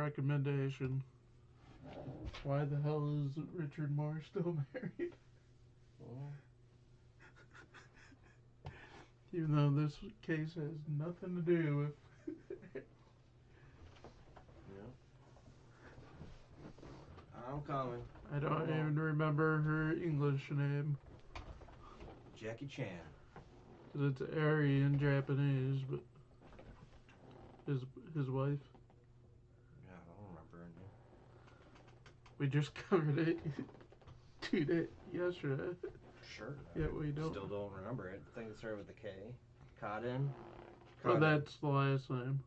recommendation. Why the hell is Richard Moore still married? Mm. Even though this case has nothing to do with. Yeah. I'm coming. I don't even remember her English name. Jackie Chan. Because it's Ari in Japanese, but his wife. Yeah, I don't remember her name. We just covered it yesterday. Sure. Yeah, we don't. Still don't remember it. I think it started with a K. Cotton. Oh, that's the last name.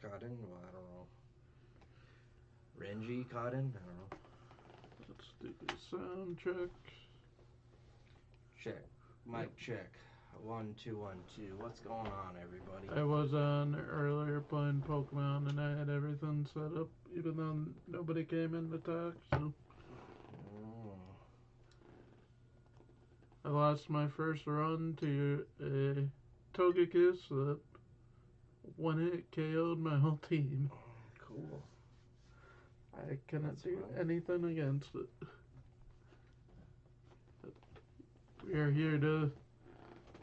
Cotton? Well, I don't know. Renji Cotton? I don't know. Let's do the sound check. Check. Mic check. 1 2 1 2. What's going on, everybody? I was on earlier playing Pokemon and I had everything set up, even though nobody came in to talk. So I lost my first run to a Togekiss that one hit KO'd my whole team. Cool. I cannot do anything against it. We are here to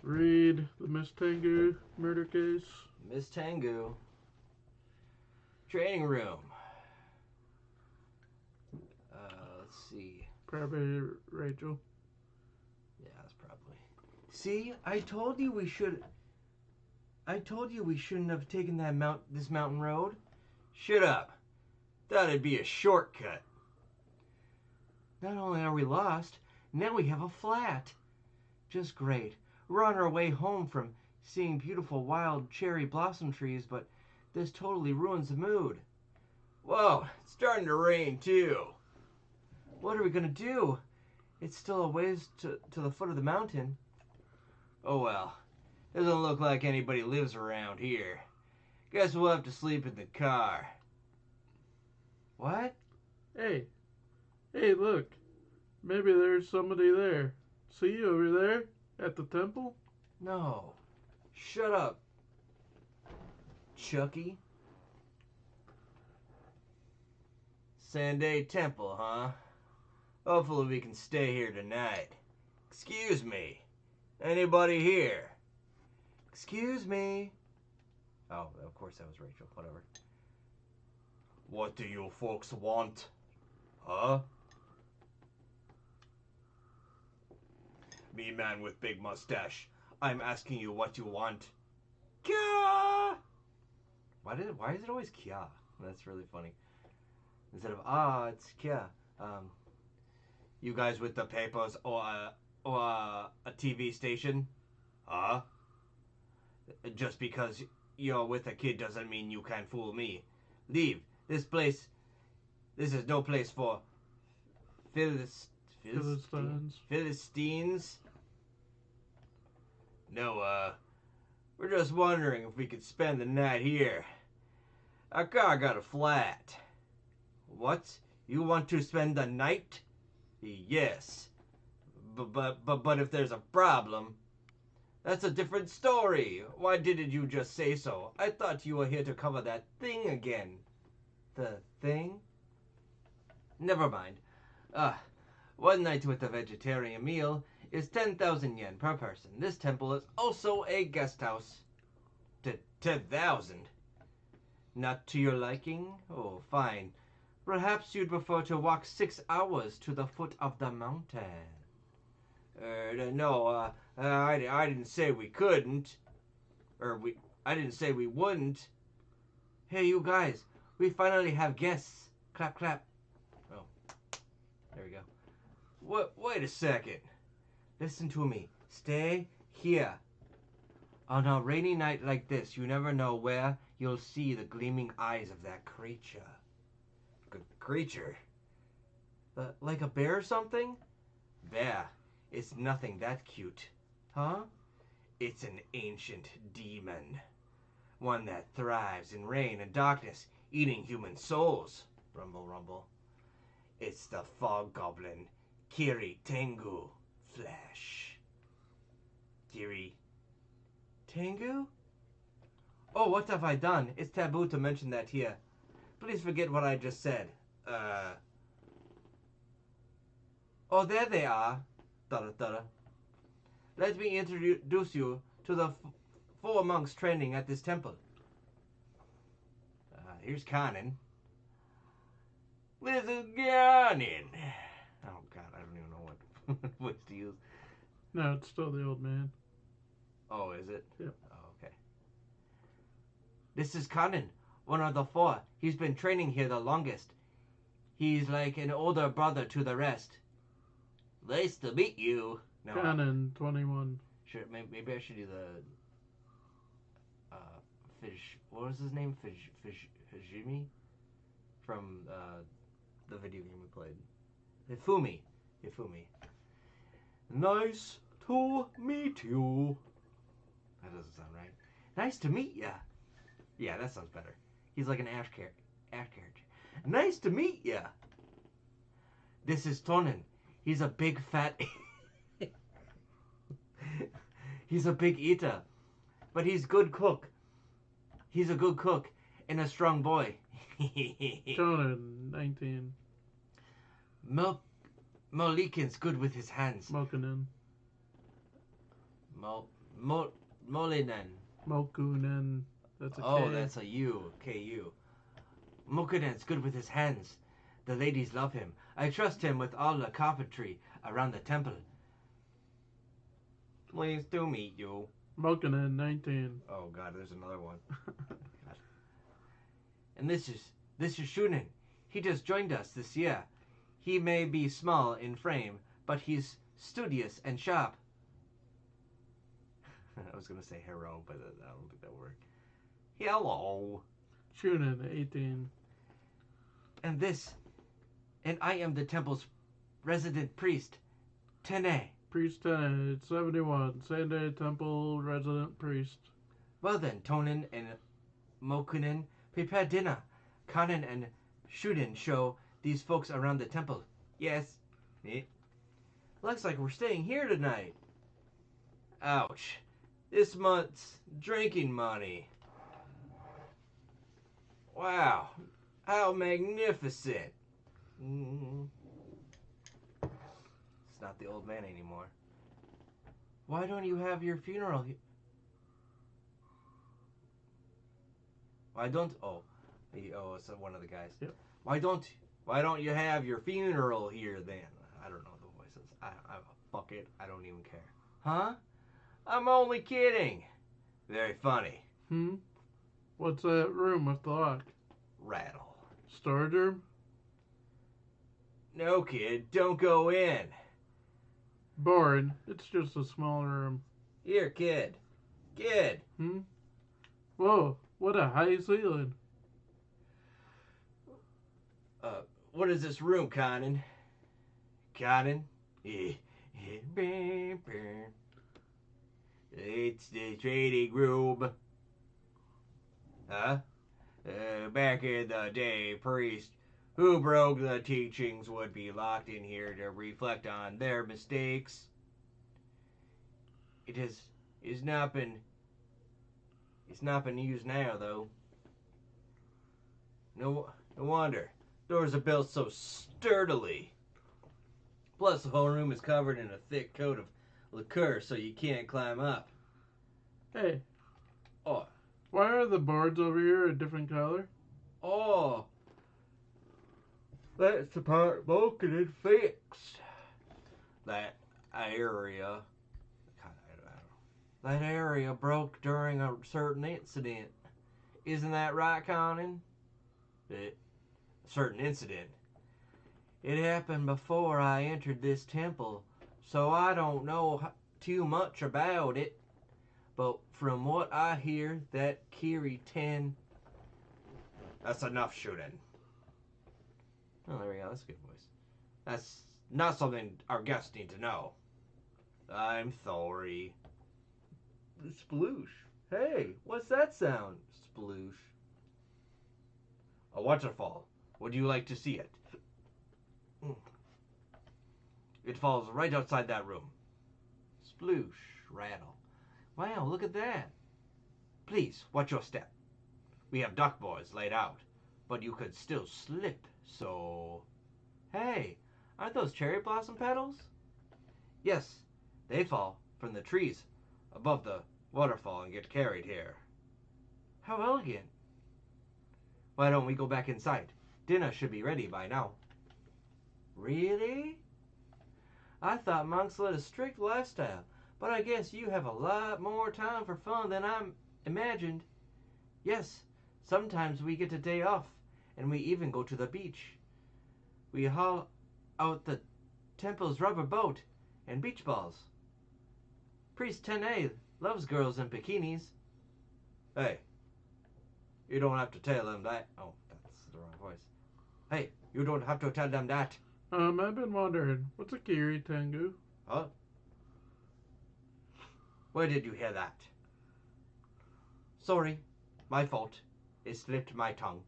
read the Miss Tengu murder case. Miss Tengu. Training room. Let's see. Probably Rachel. Yeah, that's probably. See, I told you we shouldn't have taken this mountain road. Shut up. Thought it'd be a shortcut. Not only are we lost, now we have a flat. Just great. We're on our way home from seeing beautiful wild cherry blossom trees, but this totally ruins the mood. Whoa, it's starting to rain too. What are we gonna do? It's still a ways to the foot of the mountain. Oh well, doesn't look like anybody lives around here. Guess we'll have to sleep in the car. What? Hey, look. Maybe there's somebody there. See over there at the temple? No. Shut up, Chucky. Sanday Temple, huh? Hopefully we can stay here tonight. Excuse me. Anybody here? Excuse me. Oh, of course that was Rachel. Whatever. What do you folks want? Huh? Me man with big mustache. I'm asking you what you want. Kya! Why is it always Kya? That's really funny. Instead of it's Kya. You guys with the papers or a TV station? Huh? Just because you're with a kid doesn't mean you can't fool me. Leave. This is no place for Philistines. No, we're just wondering if we could spend the night here. Our car got a flat. What? You want to spend the night? Yes. But if there's a problem, that's a different story. Why didn't you just say so? I thought you were here to cover that thing again. The thing? Never mind. One night with a vegetarian meal is 10,000 yen per person. This temple is also a guest house. 10,000? Not to your liking? Oh, fine. Perhaps you'd prefer to walk 6 hours to the foot of the mountain. No, I didn't say we couldn't. I didn't say we wouldn't. Hey, you guys, we finally have guests. Clap, clap. Oh, there we go. Wait a second. Listen to me. Stay here. On a rainy night like this, you never know where you'll see the gleaming eyes of that creature. Creature? Like a bear or something? Bear. It's nothing that cute. Huh? It's an ancient demon. One that thrives in rain and darkness, eating human souls. Rumble, rumble. It's the fog goblin, Kiri Tengu. Flash. Kiri Tengu? Oh, what have I done? It's taboo to mention that here. Please forget what I just said. Oh, there they are. Da-da-da-da. Let me introduce you to the four monks training at this temple. Here's Conan. This is Conan. Oh, God, I don't even know what voice to use. No, it's still the old man. Oh, is it? Yep. Oh, okay. This is Conan, one of the four. He's been training here the longest. He's like an older brother to the rest. Nice to meet you. No, Conan, 21. Sure, maybe I should do the Fish. What was his name? Hajime from the video game we played. Hifumi. Nice to meet you. That doesn't sound right. Nice to meet ya. Yeah, that sounds better. He's like an Ash character. Nice to meet ya. This is Tonin. He's a big fat. He's a big eater, but he's good cook. He's a good cook and a strong boy. Conan, 19. Molikin's good with his hands. Mokunen. Molinen. Mokunen. That's a K. Oh, that's a U. K-U. Mokunen's good with his hands. The ladies love him. I trust him with all the carpentry around the temple. Pleased to meet you. Mokunen, 19. Oh God, there's another one. God. And this is Shunin. He just joined us this year. He may be small in frame, but he's studious and sharp. I was gonna say hero, but I don't think that worked. Hello. Shunin, 18. And I am the temple's resident priest, Tene. Priest Tene, 71. Sande Temple resident priest. Well then, Tonin and Mokunen, prepare dinner. Kanen and Shuden show these folks around the temple. Yes. Looks like we're staying here tonight. Ouch. This month's drinking money. Wow. How magnificent. It's not the old man anymore. Why don't you have your funeral here? Why don't... Oh, it's one of the guys. Yep. Why don't you have your funeral here then? I don't know the voices. Fuck it. I don't even care. Huh? I'm only kidding. Very funny. What's that room with the lock? Rattle. Storage room? No, kid. Don't go in. Boring. It's just a small room. Here, kid. Kid. Whoa, what a high ceiling. What is this room, Conan? Conan? It's the trading room. Huh? Back in the day, priests who broke the teachings would be locked in here to reflect on their mistakes. It's not been used now, though. No wonder. Doors are built so sturdily. Plus, the whole room is covered in a thick coat of liqueur, so you can't climb up. Hey. Oh. Why are the boards over here a different color? Oh. That's the part Mokunen fixed. That area broke during a certain incident. Isn't that right, Conan? A certain incident. It happened before I entered this temple, so I don't know too much about it. But from what I hear, that Kiri 10... That's enough shooting. Oh, there we go. That's a good voice. That's not something our guests need to know. I'm sorry. Sploosh. Hey, what's that sound? Sploosh. A waterfall. Would you like to see it? It falls right outside that room. Sploosh. Rattle. Wow, look at that. Please, watch your step. We have duck boards laid out, but you could still slip, so... Hey, aren't those cherry blossom petals? Yes, they fall from the trees above the waterfall and get carried here. How elegant. Why don't we go back inside? Dinner should be ready by now. Really? I thought monks led a strict lifestyle, but I guess you have a lot more time for fun than I imagined. Yes, sometimes we get a day off, and we even go to the beach. We haul out the temple's rubber boat and beach balls. Priest Tene loves girls in bikinis. Hey, you don't have to tell them that. Oh, that's the wrong voice. Hey, you don't have to tell them that. I've been wondering, what's a Kiri Tengu? Huh? Where did you hear that? Sorry, my fault. It slipped my tongue.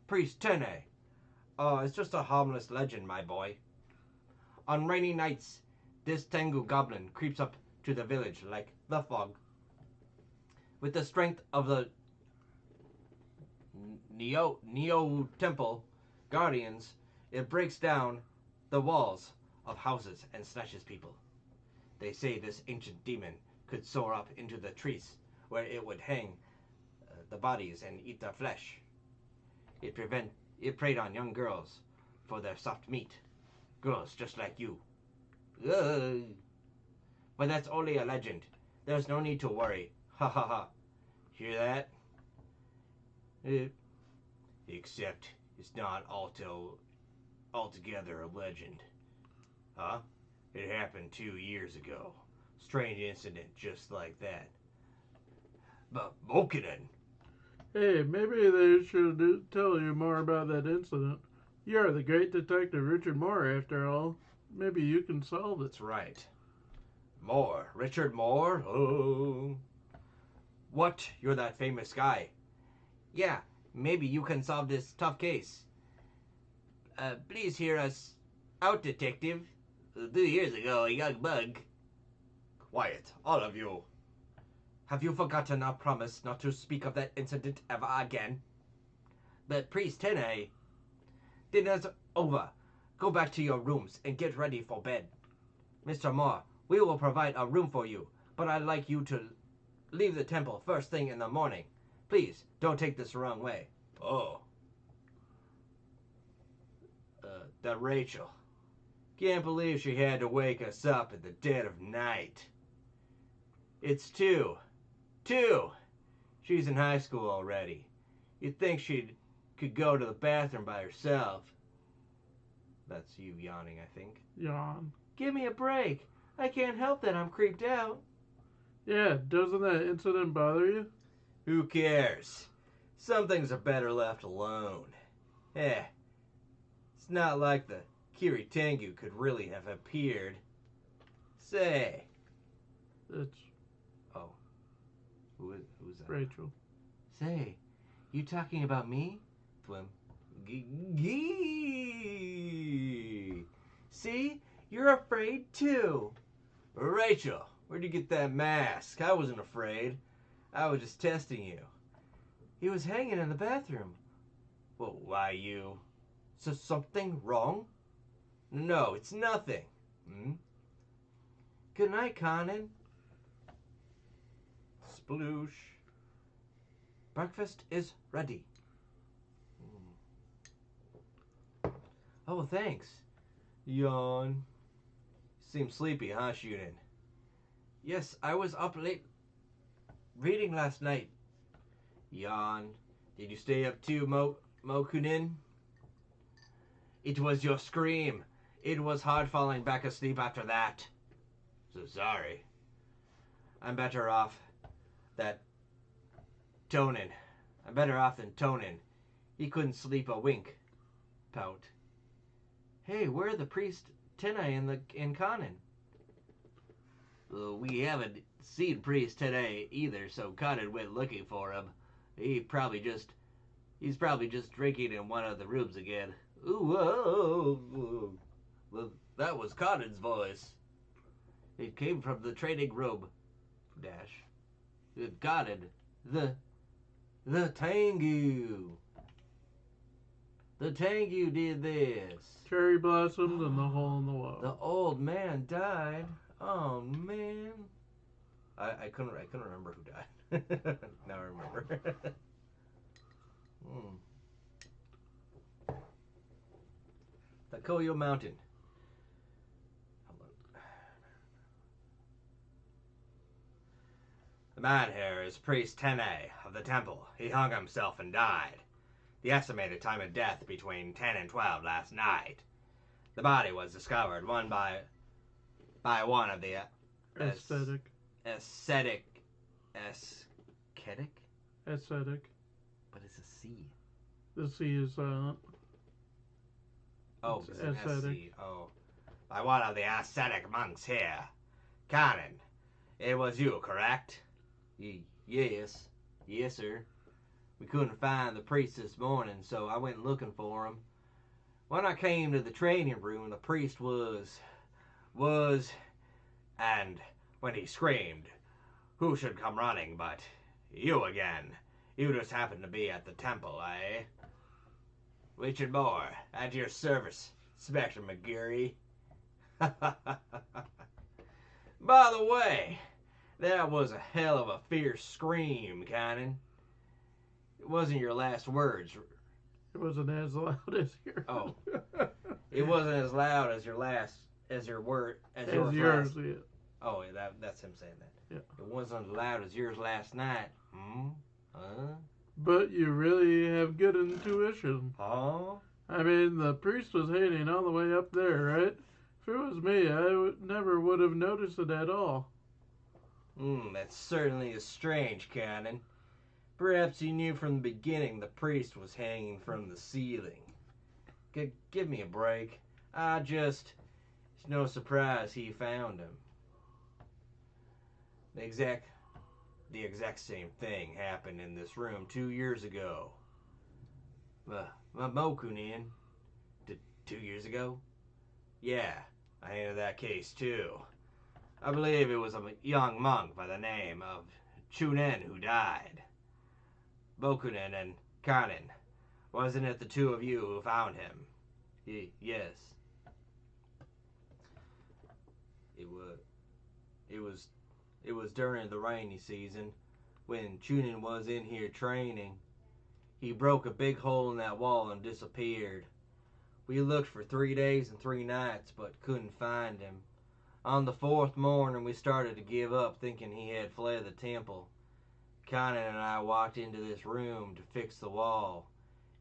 Priest Tene. Oh, it's just a harmless legend, my boy. On rainy nights, this Tengu goblin creeps up to the village like the fog. With the strength of the Neo Temple guardians, it breaks down the walls of houses and snatches people. They say this ancient demon could soar up into the trees where it would hang the bodies and eat their flesh. It preyed on young girls for their soft meat. Girls just like you. Ugh. But that's only a legend. There's no need to worry. Ha ha ha. Hear that? Except it's not altogether a legend. Huh? It happened 2 years ago. Strange incident just like that. But Mokinen. Hey, maybe they should tell you more about that incident. You're the great detective Richard Moore, after all. Maybe you can solve it. That's right. Moore. Richard Moore? Oh. What? You're that famous guy. Yeah, maybe you can solve this tough case. Please hear us out, detective. 2 years ago, a young bug. Quiet, all of you. Have you forgotten our promise not to speak of that incident ever again? But Priest Tene, dinner's over. Go back to your rooms and get ready for bed. Mr. Moore, we will provide a room for you, but I'd like you to leave the temple first thing in the morning. Please, don't take this the wrong way. Oh. That Rachel. Can't believe she had to wake us up at the dead of night. It's 2. 2! She's in high school already. You'd think she could go to the bathroom by herself. That's you yawning, I think. Yawn. Give me a break. I can't help that I'm creeped out. Yeah, doesn't that incident bother you? Who cares? Some things are better left alone. It's not like the Kiri Tengu could really have appeared. Say. It's Oh. Who's that? Rachel. Say, you talking about me? Thwim. Gee. See? You're afraid too. Rachel, where'd you get that mask? I wasn't afraid. I was just testing you. He was hanging in the bathroom. Well, why you? So something wrong? No, it's nothing. Good night, Conan. Sploosh. Breakfast is ready. Oh, thanks. Yawn. Seem sleepy, huh, Shunin? Yes, I was up late reading last night. Yawn. Did you stay up too, Mokunin? It was your scream. It was hard falling back asleep after that. So sorry. I'm better off than Tonin. He couldn't sleep a wink. Pout. Hey, where are the priest Tene and Conan? We haven't seen Priest Tene either, so Conan went looking for him. He's probably just drinking in one of the rooms again. Ooh, whoa. Well, that was Conan's voice. It came from the training room. Dash. Conan, the The Tengu. The Tengu did this. Cherry blossoms and the hole in the wall. The old man died. Oh man. I couldn't remember who died. Now I remember. The Koyo Mountain. The man here is Priest Tene of the temple. He hung himself and died. The estimated time of death between 10 and 12 last night. The body was discovered by one of the Aesthetic. Ascetic. Aesthetic. But it's a C. The C is silent. Oh, It's it's an ascetic. SC. Oh. By one of the ascetic monks here. Canon, it was you, correct? Yes. Yes, sir. We couldn't find the priest this morning, so I went looking for him. When I came to the training room, the priest was, and when he screamed, who should come running but you again? You just happened to be at the temple, eh? Richard Moore, at your service, Inspector McGeary. By the way, that was a hell of a fierce scream, Cannon. It wasn't your last words. It wasn't as loud as yours. Oh. It wasn't as loud as yours last. Yeah. Oh, yeah, that's him saying that. Yeah. It wasn't as loud as yours last night. But you really have good intuition. Huh? I mean, the priest was hanging all the way up there, right? If it was me, I never would have noticed it at all. That certainly is strange, Cannon. Perhaps you knew from the beginning the priest was hanging from the ceiling. Give me a break. It's no surprise he found him. The exact same thing happened in this room 2 years ago. Mokunin. 2 years ago? Yeah, I handled that case too. I believe it was a young monk by the name of Chunen who died. Bokunin and Kanin. Wasn't it the two of you who found him? Yes. It was during the rainy season when Chunin was in here training. He broke a big hole in that wall and disappeared. We looked for 3 days and 3 nights but couldn't find him. On the 4th morning we started to give up, thinking he had fled the temple. Conan and I walked into this room to fix the wall,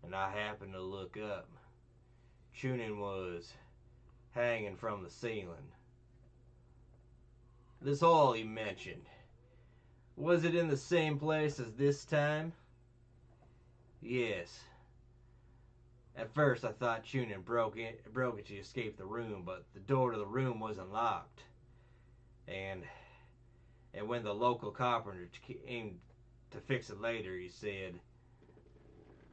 and I happened to look up. Chunin was hanging from the ceiling. This hall he mentioned, was it in the same place as this time? Yes. At first I thought Chunin broke it to escape the room, but the door to the room wasn't locked. And when the local carpenter came to fix it later, he said,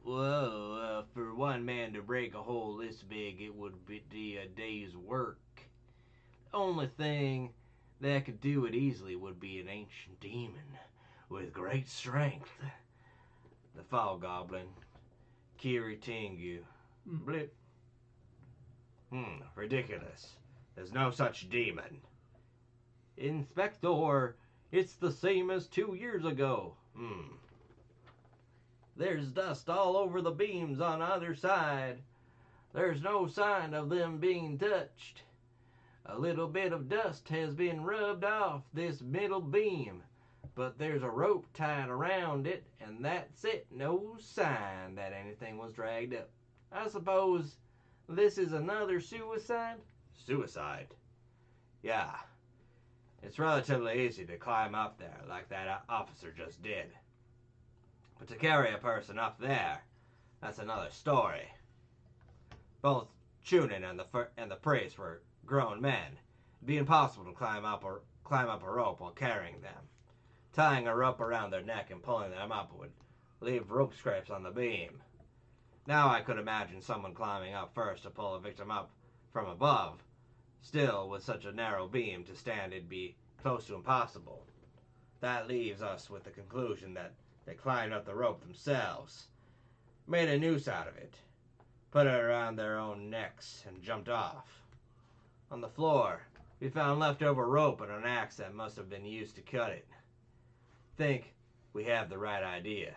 well, for one man to break a hole this big, it would be a day's work. The only thing that could do it easily would be an ancient demon with great strength. The Fall Goblin, Kiri Tengu. Blip. Ridiculous. There's no such demon. Inspector, it's the same as 2 years ago. There's dust all over the beams on either side. There's no sign of them being touched. A little bit of dust has been rubbed off this middle beam, but there's a rope tied around it, and that's it. No sign that anything was dragged up. I suppose this is another suicide? Suicide? Yeah. It's relatively easy to climb up there like that officer just did. But to carry a person up there, that's another story. Both Chunin and the priest were grown men. It'd be impossible to climb up a rope while carrying them. Tying a rope around their neck and pulling them up would leave rope scrapes on the beam. Now I could imagine someone climbing up first to pull a victim up from above. Still, with such a narrow beam to stand, it'd be close to impossible. That leaves us with the conclusion that They climbed up the rope themselves, made a noose out of it, put it around their own necks, and jumped off. On the floor, we found leftover rope and an axe that must have been used to cut it. Think we have the right idea.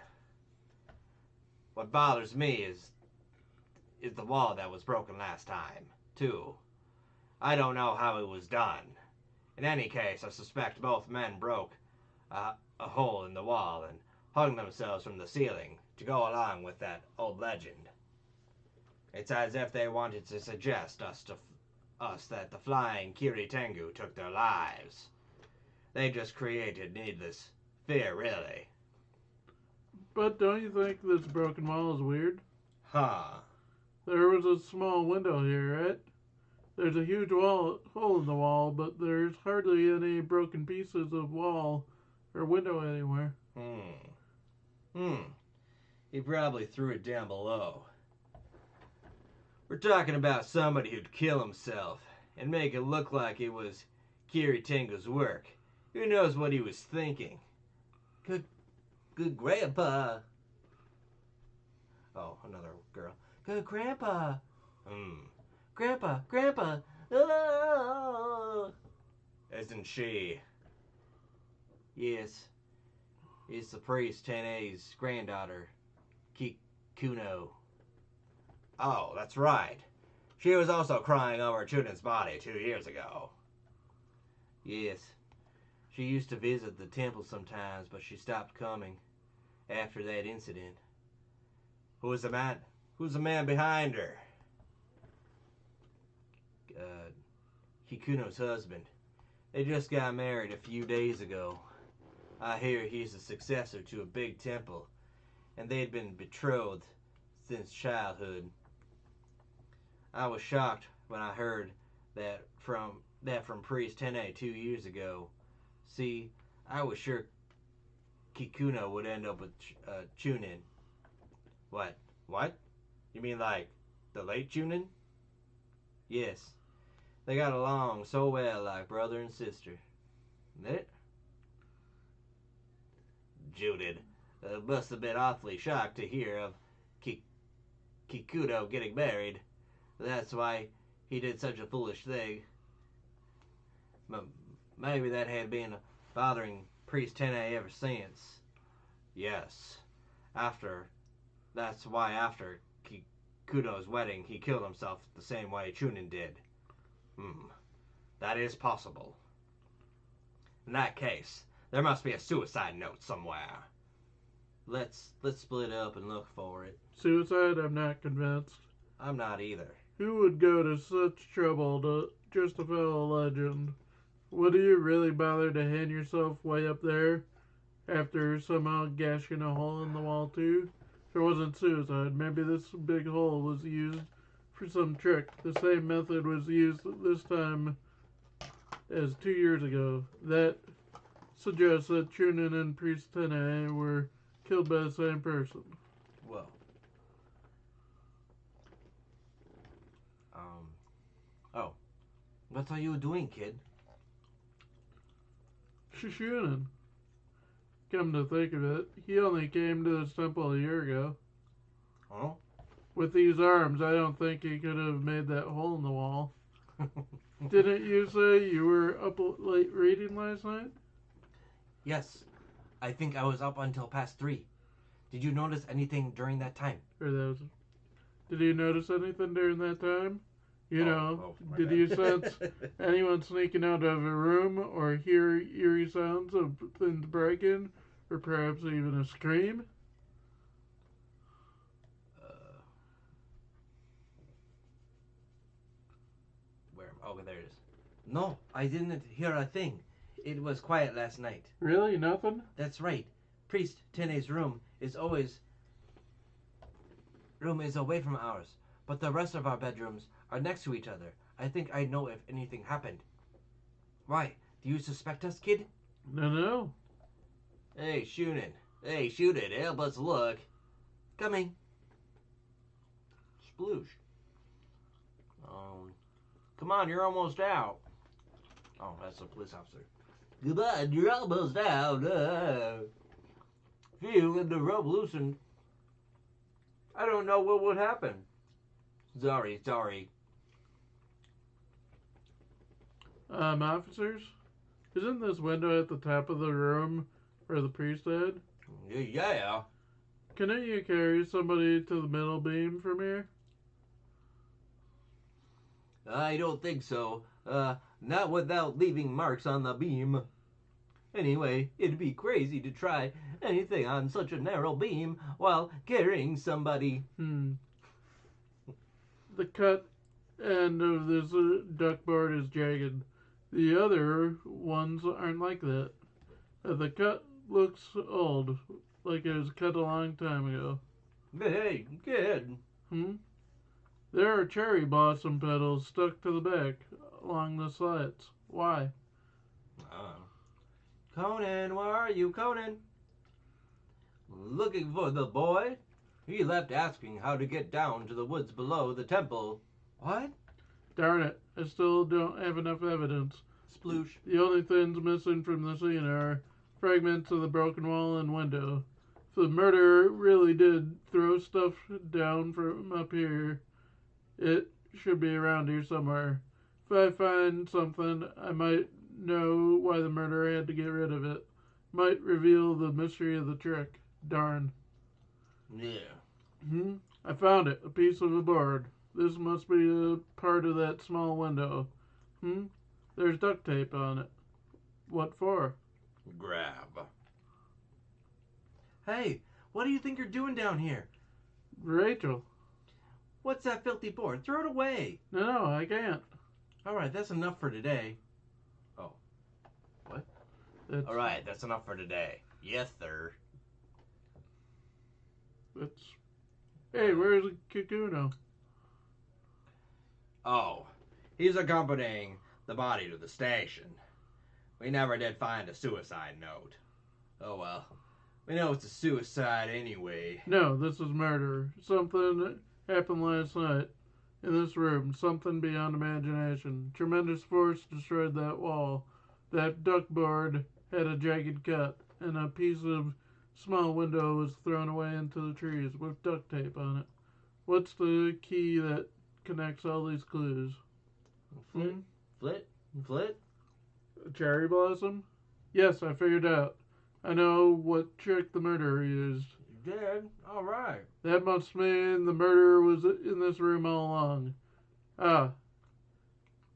What bothers me is the wall that was broken last time, too. I don't know how it was done. In any case, I suspect both men broke a hole in the wall and hung themselves from the ceiling to go along with that old legend. It's as if they wanted to suggest us that the flying Kiri Tengu took their lives. They just created needless fear, really. But don't you think this broken wall is weird? Huh. There was a small window here, right? There's a huge hole in the wall, but there's hardly any broken pieces of wall or window anywhere. He probably threw it down below. We're talking about somebody who'd kill himself and make it look like it was Kiri Tengu's work. Who knows what he was thinking? Good grandpa. Oh, another girl. Good grandpa. Grandpa. Oh. Isn't she? Yes. It's the priest Tene's granddaughter, Kikuno. Oh, that's right. She was also crying over Chunin's body 2 years ago. Yes. She used to visit the temple sometimes, but she stopped coming after that incident. Who's the man? Who's the man behind her? Kikuno's husband. They just got married a few days ago. I hear he's the successor to a big temple, and they'd been betrothed since childhood. I was shocked when I heard that from Priest Tene 2 years ago. See, I was sure Kikuno would end up with Chunin. What? You mean like the late Chunin? Yes. They got along so well like brother and sister. That? Judith must have been awfully shocked to hear of Kikuno getting married. That's why he did such a foolish thing. Maybe that had been bothering Priest Tene ever since. Yes. That's why after Kikuno's wedding, he killed himself the same way Chunin did. That is possible. In that case, there must be a suicide note somewhere. Let's split up and look for it. Suicide? I'm not convinced. I'm not either. Who would go to such trouble to justify a legend? Would you really bother to hang yourself way up there after somehow gashing a hole in the wall too? If it wasn't suicide, maybe this big hole was used for some trick. The same method was used this time as 2 years ago. That suggests that Chunin and Priest Tene were killed by the same person. Well. Oh. What are you doing, kid? Chunin. Come to think of it, he only came to this temple a year ago. Oh? With these arms, I don't think he could have made that hole in the wall. Didn't you say you were up late reading last night? Yes. I think I was up until past 3. Did you notice anything during that time? Did you notice anything during that time? Did bad. you sense anyone sneaking out of a room or hear eerie sounds of things breaking or perhaps even a scream? Where? Oh, there it is. No, I didn't hear a thing. It was quiet last night. Really? Nothing? That's right. Priest Tene's room is away from ours, but the rest of our bedrooms are next to each other. I think I know if anything happened. Why? Do you suspect us, kid? No. Hey, Chunin. Hey, Chunin. Help us look. Coming. Sploosh. Come on, you're almost out. Oh, that's a police officer. Come on, you're almost out. feeling the revolution. I don't know what would happen. Sorry. Officers? Isn't this window at the top of the room where the priest hid? Yeah. Couldn't you carry somebody to the middle beam from here? I don't think so. Not without leaving marks on the beam. Anyway, it'd be crazy to try anything on such a narrow beam while carrying somebody. The cut end of this duckboard is jagged. The other ones aren't like that. The cut looks old, like it was cut a long time ago. Hey, kid. There are cherry blossom petals stuck to the back along the slats. Why? Conan, where are you, Conan? Looking for the boy? He left asking how to get down to the woods below the temple. What? Darn it, I still don't have enough evidence. Sploosh. The only things missing from the scene are fragments of the broken wall and window. If the murderer really did throw stuff down from up here, it should be around here somewhere. If I find something, I might know why the murderer had to get rid of it. Might reveal the mystery of the trick. Darn. Yeah. I found it. A piece of a board. This must be a part of that small window. There's duct tape on it. What for? Grab. Hey, what do you think you're doing down here? Rachel. What's that filthy board? Throw it away. No, I can't. Alright, that's enough for today. Oh. What? Alright, that's enough for today. Yes, sir. Hey, where's Kikuno? Oh, he's accompanying the body to the station. We never did find a suicide note. Oh well. We know it's a suicide anyway. No, this is murder. Something happened last night. In this room. Something beyond imagination. Tremendous force destroyed that wall. That duckboard had a jagged cut. And a piece of small window was thrown away into the trees with duct tape on it. What's the key that connects all these clues? Flit? Cherry blossom? Yes, I figured out. I know what trick the murderer used. You did? Alright. That must mean the murderer was in this room all along. Ah,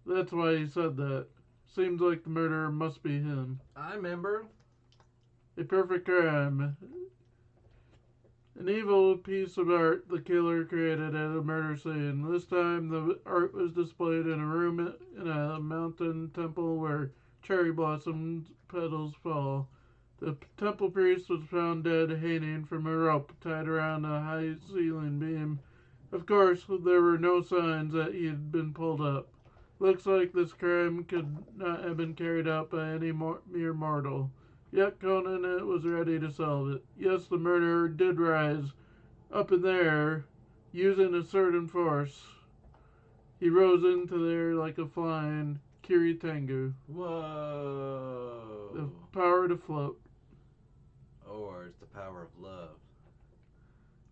that's why he said that. Seems like the murderer must be him. I remember. A perfect crime. An evil piece of art the killer created at a murder scene. This time the art was displayed in a room in a mountain temple where cherry blossom petals fall. The temple priest was found dead hanging from a rope tied around a high ceiling beam. Of course, there were no signs that he had been pulled up. Looks like this crime could not have been carried out by any mere mortal. Yet Conan was ready to solve it. Yes, the murderer did rise up in the air using a certain force. He rose into the air like a flying Kiritengu. Whoa. The power to float. Or it's the power of love.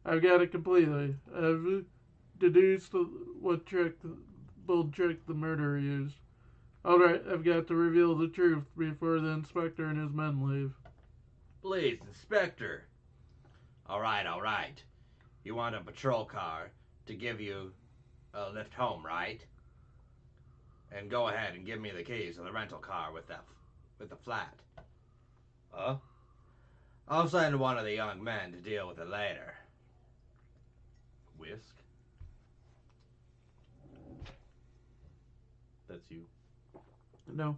I've got it completely. I've deduced what bold trick the murderer used. Alright, I've got to reveal the truth before the inspector and his men leave. Please, Inspector. Alright. You want a patrol car to give you a lift home, right? And go ahead and give me the keys to the rental car with the flat. Huh? I'll send one of the young men to deal with it later. Whisk? That's you. No.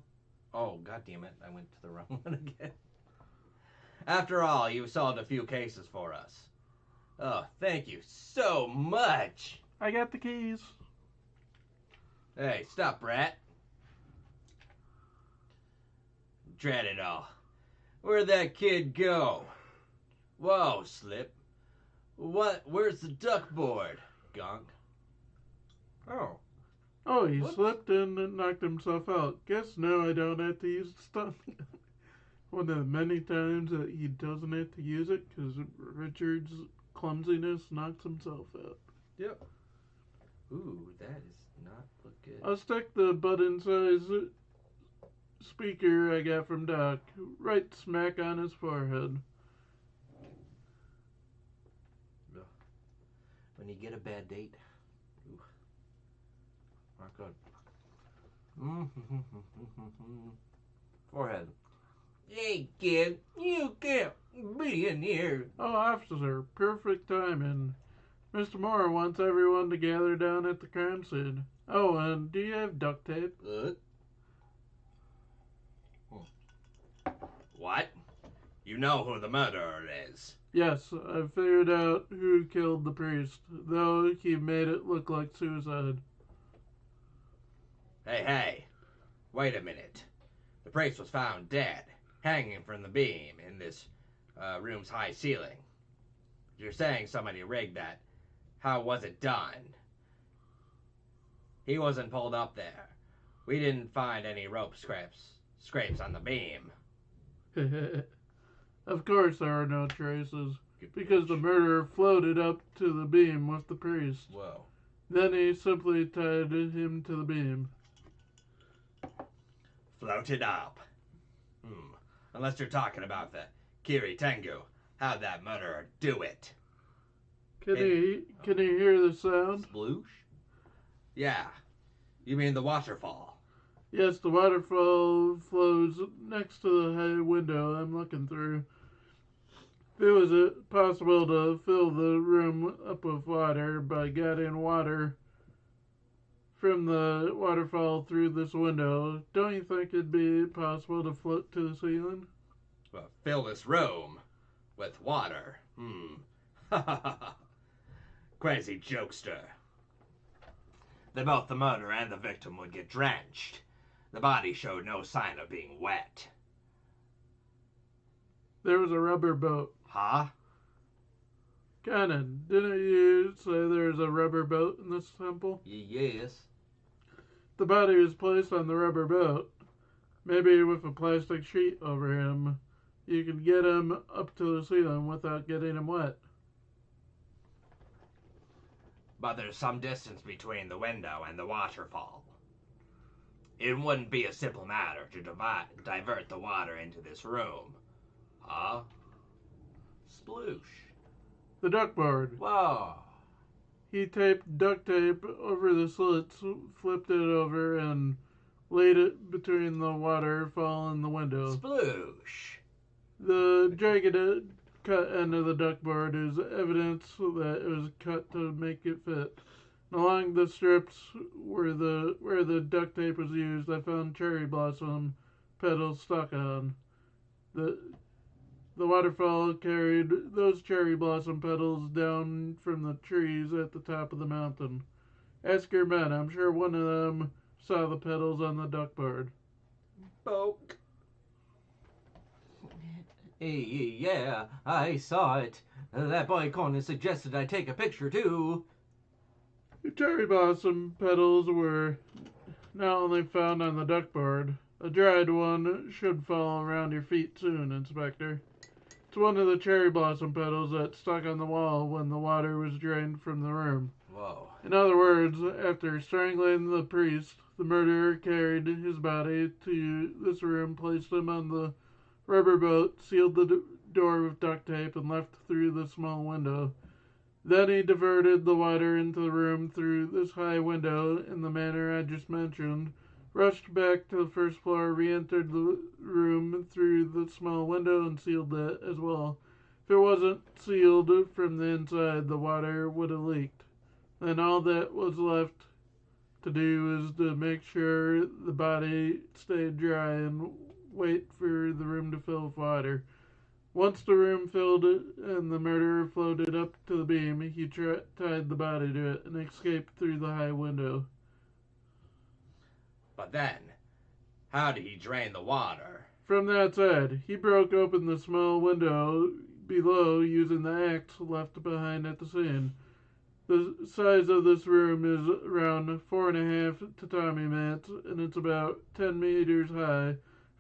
Oh, God damn it. I went to the wrong one again. After all, you've solved a few cases for us. Oh, thank you so much. I got the keys. Hey, stop, Brat. Drat it all. Where'd that kid go? Whoa, Slip. What? Where's the duckboard, Gunk? Oh, he Whoops. slipped and knocked himself out. Guess now I don't have to use the stunt. One of the many times that he doesn't have to use it because Richard's clumsiness knocks himself out. Yep. Ooh, that is not look good. I'll stick the button-sized speaker I got from Doc right smack on his forehead. When you get a bad date. Ooh. Not good. Forehead. Hey, kid, you can't be in here. Oh, officer, perfect timing. Mr. Moore wants everyone to gather down at the crime scene. Oh, and do you have duct tape? What? You know who the murderer is? Yes, I figured out who killed the priest, though he made it look like suicide. Hey, wait a minute. The priest was found dead, hanging from the beam in this room's high ceiling. You're saying somebody rigged that. How was it done? He wasn't pulled up there. We didn't find any rope scrapes on the beam. Of course there are no traces, because the murderer floated up to the beam with the priest. Whoa. Then he simply tied him to the beam. Floated up. Unless you're talking about the Kiri Tengu. How'd that murderer do it? Can you hear the sound? Sploosh? Yeah. You mean the waterfall? Yes, the waterfall flows next to the high window I'm looking through. If it was possible to fill the room up with water by getting water from the waterfall through this window, don't you think it'd be possible to float to the ceiling? Well, fill this room with water. Crazy jokester. Then both the murderer and the victim would get drenched. The body showed no sign of being wet. There was a rubber boat. Huh? Cannon, didn't you say there's a rubber boat in this temple? Yes. The body was placed on the rubber boat, maybe with a plastic sheet over him. You could get him up to the ceiling without getting him wet. But there's some distance between the window and the waterfall. It wouldn't be a simple matter to divert the water into this room. Huh? Sploosh. The duckboard. Whoa. He taped duct tape over the slits, flipped it over, and laid it between the waterfall and the window. Sploosh. The jagged cut end of the duckboard is evidence that it was cut to make it fit. And along the strips where the duct tape was used, I found cherry blossom petals stuck on. The waterfall carried those cherry blossom petals down from the trees at the top of the mountain. Ask your men. I'm sure one of them saw the petals on the duckboard. Poke. Yeah, I saw it. That boy Conan suggested I take a picture too. The cherry blossom petals were not only found on the duckboard. A dried one should fall around your feet soon, Inspector. It's one of the cherry blossom petals that stuck on the wall when the water was drained from the room. Whoa. In other words, after strangling the priest, the murderer carried his body to this room, placed him on the rubber boat, sealed the door with duct tape, and left through the small window. Then he diverted the water into the room through this high window in the manner I just mentioned, rushed back to the first floor, re-entered the room through the small window, and sealed it as well. If it wasn't sealed from the inside, the water would have leaked. Then all that was left to do is to make sure the body stayed dry and wait for the room to fill with water. Once the room filled and the murderer floated up to the beam, he tied the body to it and escaped through the high window. But then, how did he drain the water? From the outside, he broke open the small window below using the axe left behind at the scene. The size of this room is around 4.5 tatami mats, and it's about 10 meters high.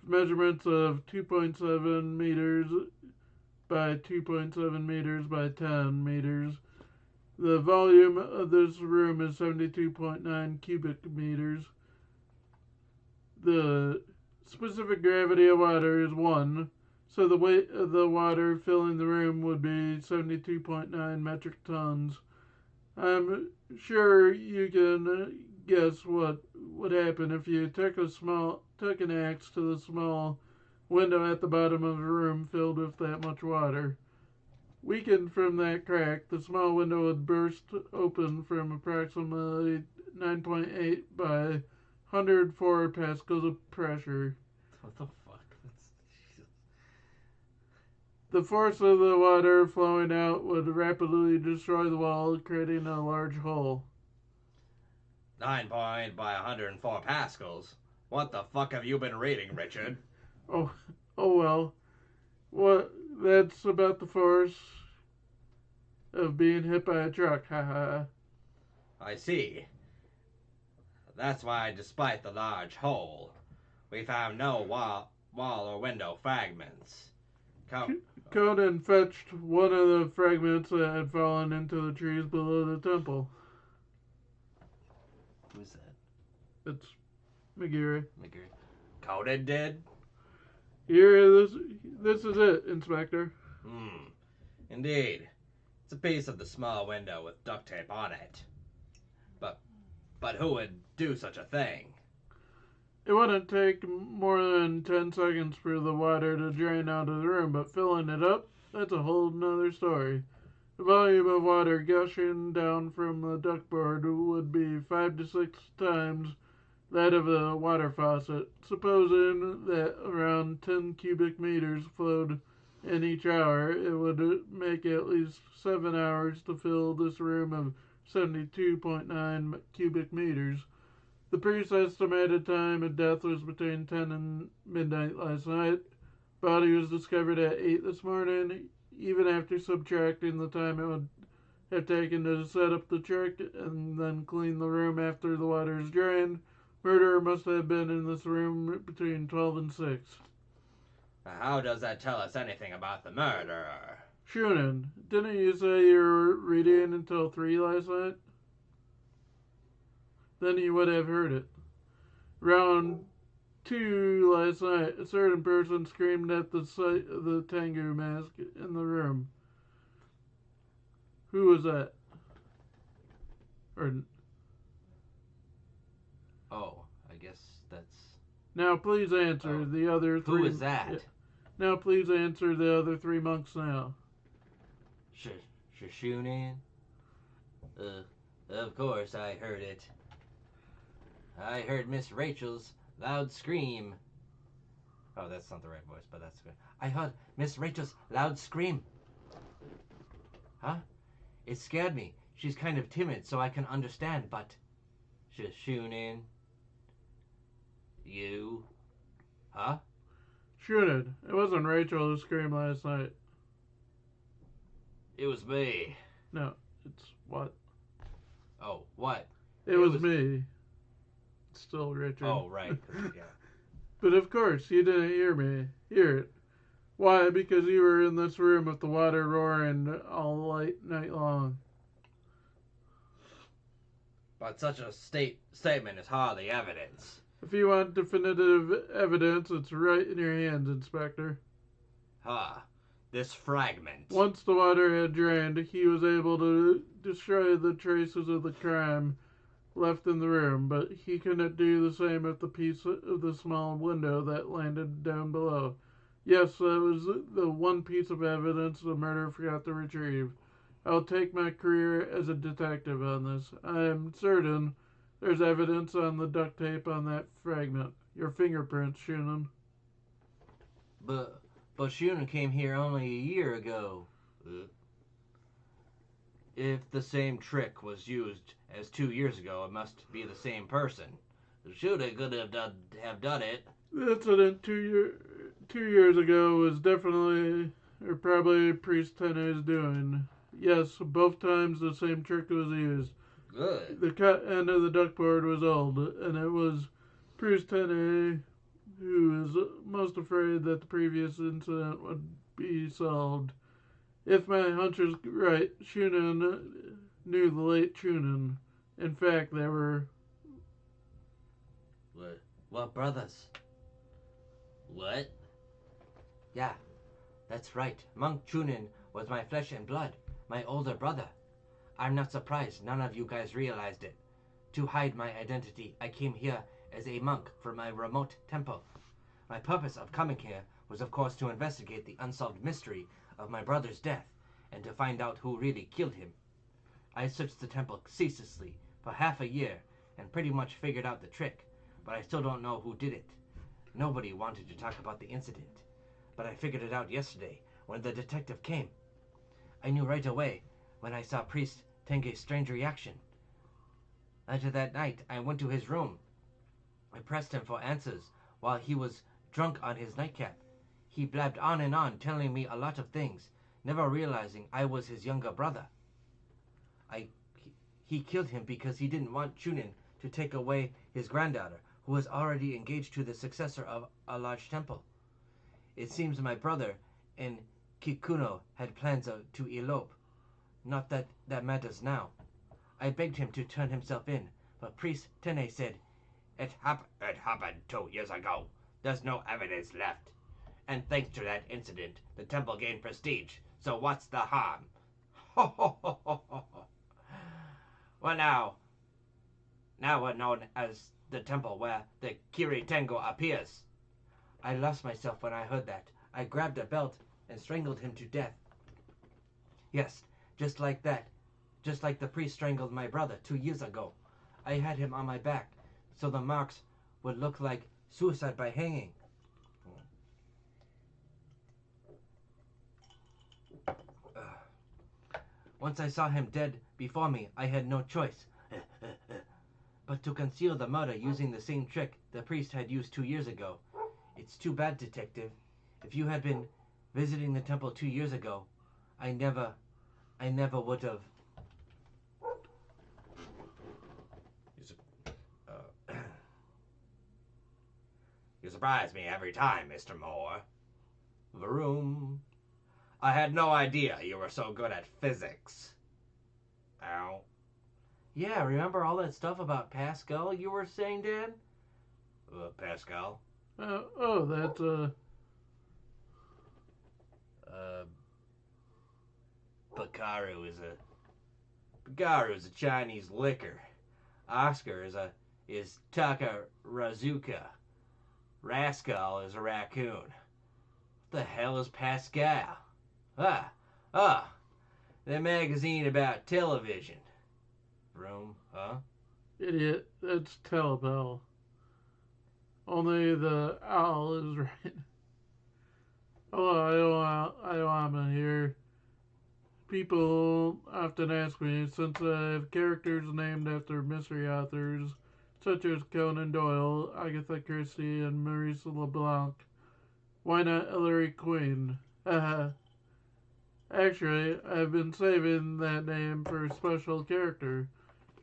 measurements of 2.7 meters by 2.7 meters by 10 meters. The volume of this room is 72.9 cubic meters. The specific gravity of water is 1, so the weight of the water filling the room would be 72.9 metric tons. I'm sure you can guess what would happen if you took an axe to the small window at the bottom of a room filled with that much water. Weakened from that crack, the small window would burst open from approximately 9.8 by 104 pascals of pressure. What the fuck? Jesus. The force of the water flowing out would rapidly destroy the wall, creating a large hole. 9 point by 104 pascals. What the fuck have you been reading, Richard? Oh well. What? That's about the force of being hit by a truck. Haha. I see. That's why, despite the large hole, we found no wall or window fragments. Conan fetched one of the fragments that had fallen into the trees below the temple. Who's that? It's McGeary. Conan did? Here, this is it, Inspector. Indeed. It's a piece of the small window with duct tape on it. But who would do such a thing? It wouldn't take more than 10 seconds for the water to drain out of the room, but filling it up, that's a whole nother story. The volume of water gushing down from the ductboard would be 5 to 6 times that of a water faucet. Supposing that around 10 cubic meters flowed in each hour, it would make at least 7 hours to fill this room of 72.9 cubic meters. The priest's estimated time of death was between 10 and midnight last night. Body was discovered at 8 this morning. Even after subtracting the time it would have taken to set up the trick and then clean the room after the water is drained, murderer must have been in this room between 12 and 6. How does that tell us anything about the murderer? Shunin, didn't you say you were reading until 3 last night? Then you would have heard it. Round 2 last night, a certain person screamed at the sight of the Tengu mask in the room. Who was that? Oh, I guess that's... Now please answer the other 3... Who is that? Yeah. Now please answer the other 3 monks now. Shunin? Of course I heard it. I heard Miss Rachel's loud scream. Oh, that's not the right voice, but that's good. I heard Miss Rachel's loud scream. Huh? It scared me. She's kind of timid, so I can understand, but... Shunin? You? Huh? Shunin, it wasn't Rachel who screamed last night. It was me. No, it's what? Oh, what? It was me. Still Richard. Oh, right. Yeah. But of course, you didn't hear it. Why? Because you were in this room with the water roaring all night long. But such a statement is hardly evidence. If you want definitive evidence, it's right in your hands, Inspector. This fragment. Once the water had drained, he was able to destroy the traces of the crime left in the room, but he couldn't do the same with the piece of the small window that landed down below. Yes, that was the one piece of evidence the murderer forgot to retrieve. I'll take my career as a detective on this. I am certain there's evidence on the duct tape on that fragment. Your fingerprints, Shunin. But Shunin came here only a year ago. If the same trick was used as 2 years ago, it must be the same person. Shunin could have done it. The incident 2 years ago was definitely, or probably, Priest Tene's doing. Yes, both times the same trick was used. Good. The cut end of the duckboard was old, and it was Priest Tene who is most afraid that the previous incident would be solved. If my hunch is right, Shunan knew the late Chunin. In fact, they were... What brothers? What? Yeah, that's right. Monk Chunin was my flesh and blood, my older brother. I'm not surprised none of you guys realized it. To hide my identity, I came here as a monk from a remote temple. My purpose of coming here was, of course, to investigate the unsolved mystery of my brother's death and to find out who really killed him. I searched the temple ceaselessly for half a year and pretty much figured out the trick, but I still don't know who did it. Nobody wanted to talk about the incident, but I figured it out yesterday when the detective came. I knew right away when I saw Priest Tenge's strange reaction. Later that night, I went to his room. I pressed him for answers while he was drunk on his nightcap. He blabbed on and on, telling me a lot of things, never realizing I was his younger brother. He killed him because he didn't want Chunin to take away his granddaughter, who was already engaged to the successor of a large temple. It seems my brother and Kikuno had plans to elope. Not that that matters now. I begged him to turn himself in, but Priest Tene said, It happened 2 years ago. There's no evidence left. And thanks to that incident, the temple gained prestige. So what's the harm? Ho ho ho ho ho. Well, now we're known as the temple where the Kiri Tengo appears. I lost myself when I heard that. I grabbed a belt and strangled him to death. Yes, just like that. Just like the priest strangled my brother 2 years ago. I had him on my back, so the marks would look like suicide by hanging. Once I saw him dead before me, I had no choice but to conceal the murder using the same trick the priest had used 2 years ago. It's too bad, detective. If you had been visiting the temple 2 years ago, I never would have. You surprise me every time, Mr. Moore. Vroom. I had no idea you were so good at physics. Ow. Yeah, remember all that stuff about Pascal you were saying, Dad? Pascal? That's, Bakaru is a Chinese liquor. Oscar is Takarazuka. Rascal is a raccoon. What the hell is Pascal? The magazine about television. Room, huh? idiot. That's Telebell. Only the owl is right. Hello, I'm here. People often ask me, since I have characters named after mystery authors, such as Conan Doyle, Agatha Christie, and Maurice LeBlanc, why not Ellery Queen? Actually, I've been saving that name for a special character.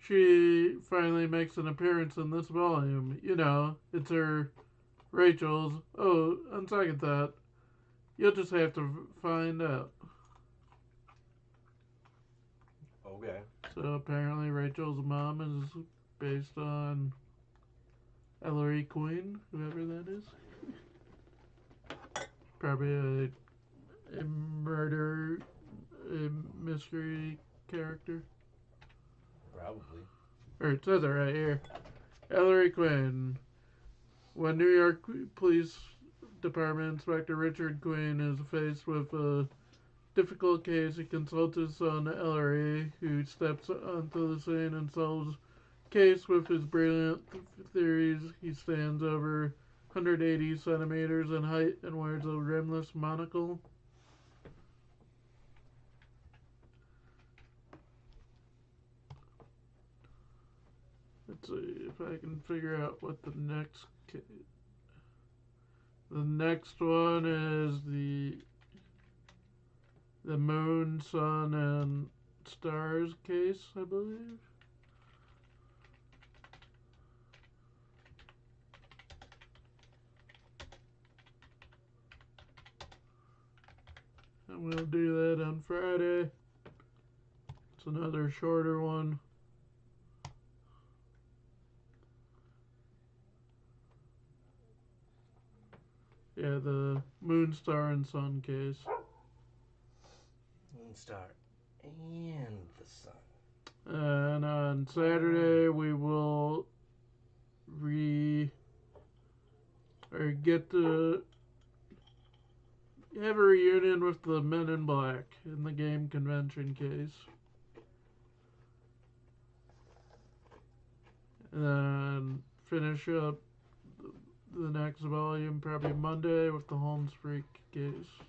She finally makes an appearance in this volume. You know, it's her, Rachel's. Oh, on second thought, you'll just have to find out. Okay. So apparently Rachel's mom is based on Ellery Queen, whoever that is. Probably a murder, a mystery character. Probably. Or it says it right here. Ellery Quinn. When New York Police Department Inspector Richard Quinn is faced with a difficult case, he consults his son Ellery, who steps onto the scene and solves the case with his brilliant theories. He stands over 180 centimeters in height and wears a rimless monocle. Let's see if I can figure out what the next case. The next one is the Moon, Sun, and Stars case, I believe. I'm gonna do that on Friday. It's another shorter one. Yeah, the Moon, Star, and Sun case. Moonstar and the sun. And on Saturday we will get to have a reunion with the Men in Black in the game convention case. And then finish up the next volume probably Monday with the Holmes Freak case.